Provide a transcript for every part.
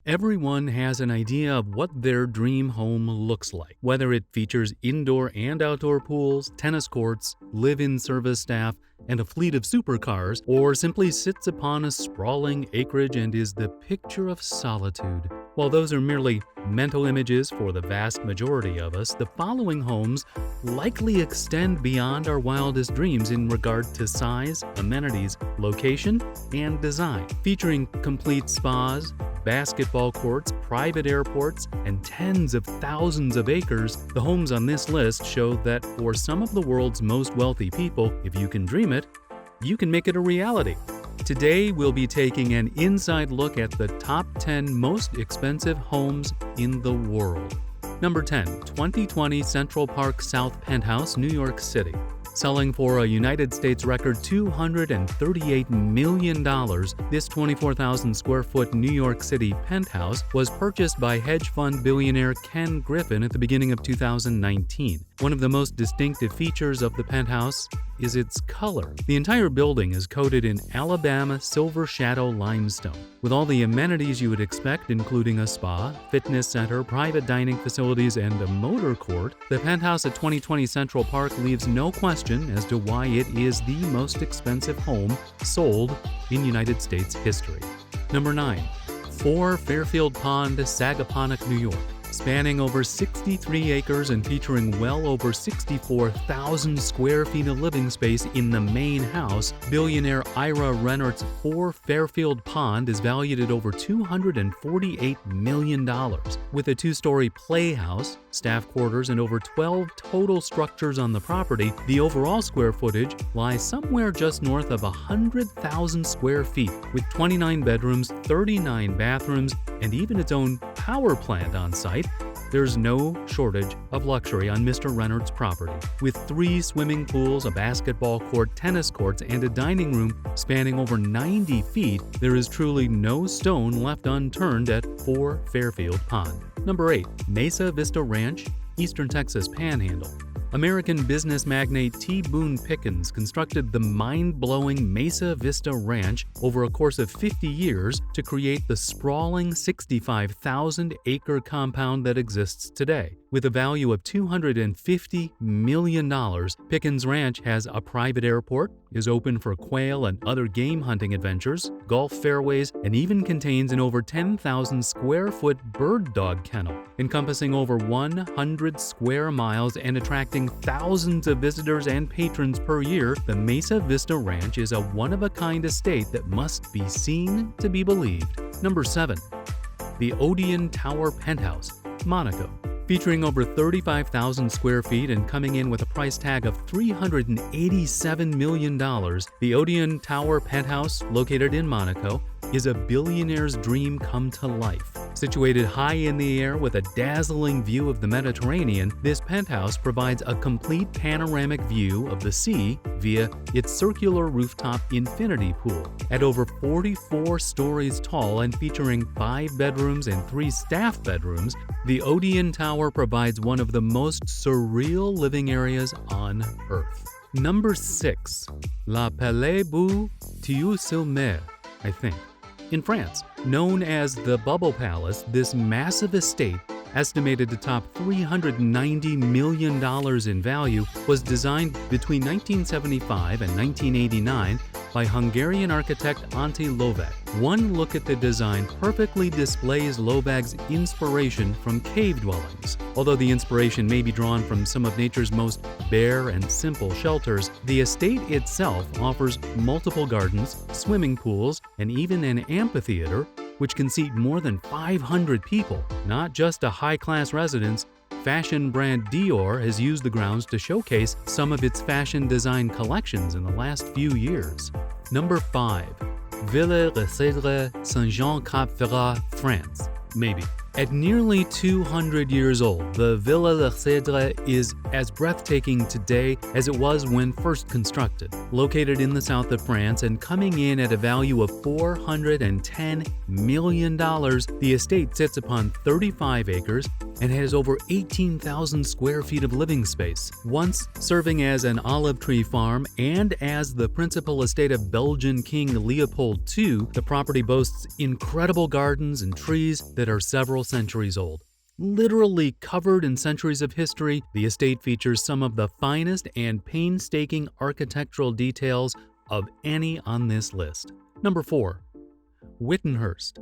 Everyone has an idea of what their dream home looks like, whether it features indoor and outdoor pools, tennis courts, live-in service staff, and a fleet of supercars, or simply sits upon a sprawling acreage and is the picture of solitude. While those are merely mental images for the vast majority of us, the following homes likely extend beyond our wildest dreams in regard to size, amenities, location, and design. Featuring complete spas, basketball courts, private airports, and tens of thousands of acres, the homes on this list show that for some of the world's most wealthy people, if you can dream it, you can make it a reality. Today, we'll be taking an inside look at the top 10 most expensive homes in the world. Number 10, 2020 Central Park South Penthouse, New York City. Selling for a United States record $238 million, this 24,000 square foot New York City penthouse was purchased by hedge fund billionaire Ken Griffin at the beginning of 2019. One of the most distinctive features of the penthouse is its color. The entire building is coated in Alabama Silver Shadow limestone, with all the amenities you would expect, including a spa, fitness center, private dining facilities, and a motor court. The penthouse at 2020 Central Park leaves no question as to why it is the most expensive home sold in United States history. Number 9, 4 Fairfield Pond, Sagaponack, New York. Spanning over 63 acres and featuring well over 64,000 square feet of living space in the main house, billionaire Ira Rennert's 4 Fairfield Pond is valued at over $248 million. With a 2-story playhouse, staff quarters, and over 12 total structures on the property, the overall square footage lies somewhere just north of 100,000 square feet, with 29 bedrooms, 39 bathrooms, and even its own power plant on site. There's no shortage of luxury on Mr. Rennert's property. With 3 swimming pools, a basketball court, tennis courts, and a dining room spanning over 90 feet, there is truly no stone left unturned at 4 Fairfield Pond. Number 8, Mesa Vista Ranch, Eastern Texas Panhandle. American business magnate T. Boone Pickens constructed the mind-blowing Mesa Vista Ranch over a course of 50 years to create the sprawling 65,000-acre compound that exists today. With a value of $250 million, Pickens Ranch has a private airport, is open for quail and other game hunting adventures, golf fairways, and even contains an over 10,000 square foot bird dog kennel, encompassing over 100 square miles and attracting thousands of visitors and patrons per year. The Mesa Vista Ranch is a one-of-a-kind estate that must be seen to be believed. Number 7, the Odeon Tower Penthouse, Monaco. Featuring over 35,000 square feet and coming in with a price tag of $387 million, the Odeon Tower Penthouse, located in Monaco, is a billionaire's dream come to life. Situated high in the air with a dazzling view of the Mediterranean, this penthouse provides a complete panoramic view of the sea via its circular rooftop infinity pool. At over 44 stories tall and featuring 5 bedrooms and 3 staff bedrooms, the Odeon Tower provides one of the most surreal living areas on Earth. Number 6, La Pele Bou Thieu-sur-Mer, I think. In France, known as the Bubble Palace, this massive estate, estimated to top $390 million in value, was designed between 1975 and 1989 by Hungarian architect Ante Lovag. One look at the design perfectly displays Lovag's inspiration from cave dwellings. Although the inspiration may be drawn from some of nature's most bare and simple shelters, the estate itself offers multiple gardens, swimming pools, and even an amphitheater, which can seat more than 500 people. Not just a high-class residence, fashion brand Dior has used the grounds to showcase some of its fashion design collections in the last few years. Number 5, Villa Cedra, Saint-Jean-Cap-Ferrat, France. Maybe. At nearly 200 years old, the Villa Cedra is as breathtaking today as it was when first constructed. Located in the south of France and coming in at a value of $410 million, the estate sits upon 35 acres, and has over 18,000 square feet of living space. Once serving as an olive tree farm and as the principal estate of Belgian King Leopold II, the property boasts incredible gardens and trees that are several centuries old. Literally covered in centuries of history, the estate features some of the finest and painstaking architectural details of any on this list. Number 4. Whittlehurst.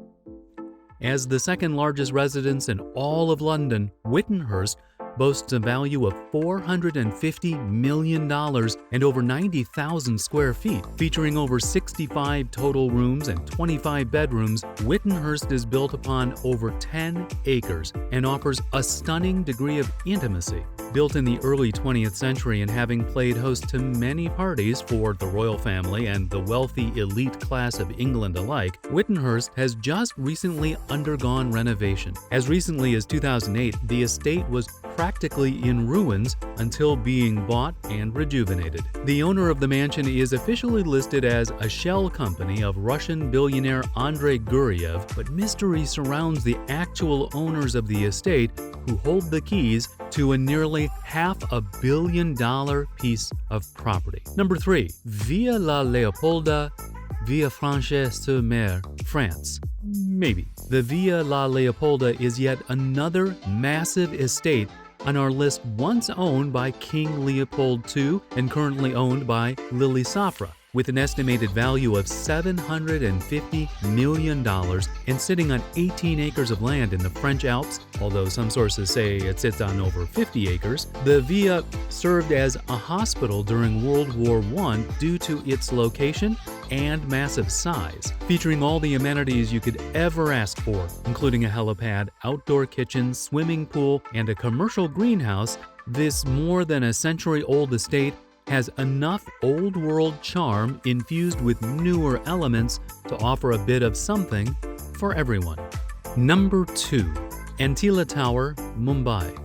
As the second largest residence in all of London, Whittlehurst boasts a value of $450 million and over 90,000 square feet. Featuring over 65 total rooms and 25 bedrooms, Whittlehurst is built upon over 10 acres and offers a stunning degree of intimacy. Built in the early 20th century and having played host to many parties for the royal family and the wealthy elite class of England alike, Whittlehurst has just recently undergone renovation. As recently as 2008, the estate was practically in ruins until being bought and rejuvenated. The owner of the mansion is officially listed as a shell company of Russian billionaire Andrei Guriev, but mystery surrounds the actual owners of the estate who hold the keys to a nearly $500 million piece of property. Number 3. Villa La Leopolda, Villefranche-sur-Mer, France. Maybe. The Villa La Leopolda is yet another massive estate on our list, once owned by King Leopold II and currently owned by Lily Safra, with an estimated value of $750 million and sitting on 18 acres of land in the French Alps, although some sources say it sits on over 50 acres. The villa served as a hospital during World War I due to its location and massive size, featuring all the amenities you could ever ask for, including a helipad, outdoor kitchen, swimming pool, and a commercial greenhouse. This more than a century-old estate has enough old-world charm infused with newer elements to offer a bit of something for everyone. Number 2. Entila Tower, Mumbai.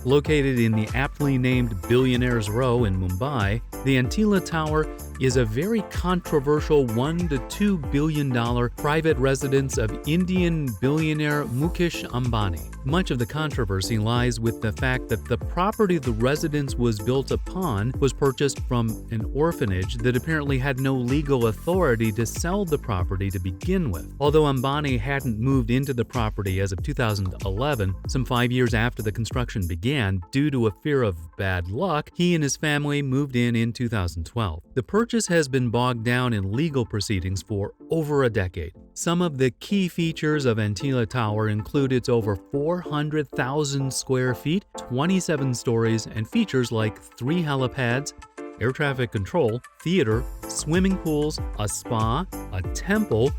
Located in the aptly named Billionaires Row in Mumbai, the Entila Tower is a very controversial $1 to $2 billion private residence of Indian billionaire Mukesh Ambani. Much of the controversy lies with the fact that the property the residence was built upon was purchased from an orphanage that apparently had no legal authority to sell the property to begin with. Although Ambani hadn't moved into the property as of 2011, some 5 years after the construction began, due to a fear of bad luck, he and his family moved in 2012. The purchase has been bogged down in legal proceedings for over a decade. Some of the key features of Entila Tower include its over 400,000 square feet, 27 stories, and features like 3 helipads, air traffic control, theater, swimming pools, a spa, a temple,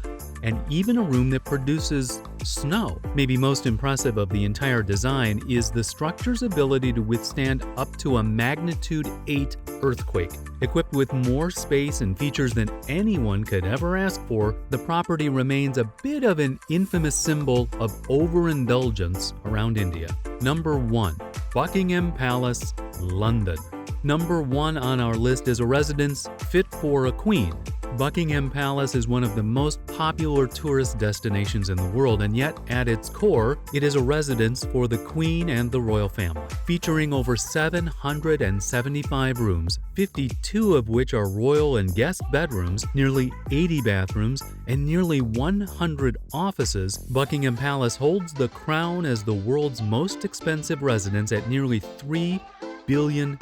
and even a room that produces snow. Maybe most impressive of the entire design is the structure's ability to withstand up to a magnitude 8 earthquake. Equipped with more space and features than anyone could ever ask for, the property remains a bit of an infamous symbol of overindulgence around India. Number 1. Buckingham Palace, London. Number 1 on our list is a residence fit for a queen. Buckingham Palace is one of the most popular tourist destinations in the world, and yet at its core, it is a residence for the Queen and the royal family. Featuring over 775 rooms, 52 of which are royal and guest bedrooms, nearly 80 bathrooms, and nearly 100 offices, Buckingham Palace holds the crown as the world's most expensive residence at nearly $3 billion.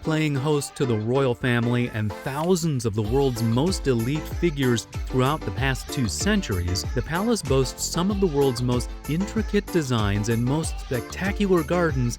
Playing host to the royal family and thousands of the world's most elite figures throughout the past 2 centuries, the palace boasts some of the world's most intricate designs and most spectacular gardens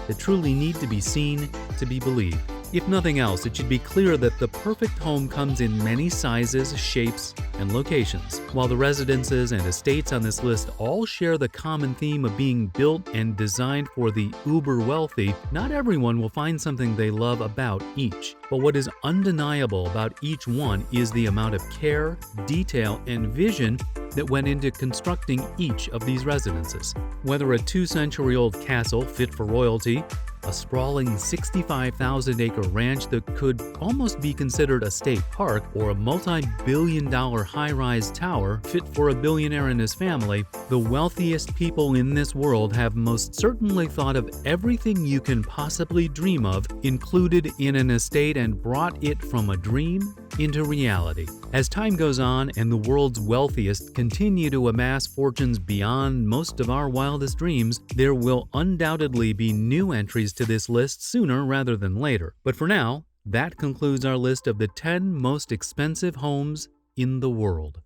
that truly need to be seen to be believed. If nothing else, it should be clear that the perfect home comes in many sizes, shapes, and locations. While the residences and estates on this list all share the common theme of being built and designed for the uber wealthy, not everyone will find something they love about each. But what is undeniable about each one is the amount of care, detail, and vision that went into constructing each of these residences. Whether a 2-century-old castle fit for royalty, a sprawling 65,000-acre ranch that could almost be considered a state park, or a multi-billion-dollar high-rise tower fit for a billionaire and his family, the wealthiest people in this world have most certainly thought of everything you can possibly dream of included in an estate and brought it from a dream into reality. As time goes on and the world's wealthiest continue to amass fortunes beyond most of our wildest dreams, there will undoubtedly be new entries to this list sooner rather than later. But for now, that concludes our list of the 10 most expensive homes in the world.